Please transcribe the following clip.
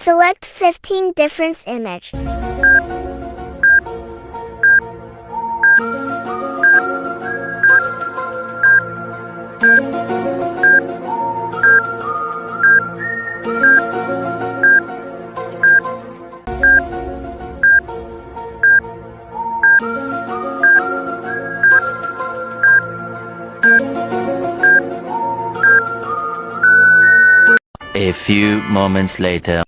Select 15 difference image. A few moments later.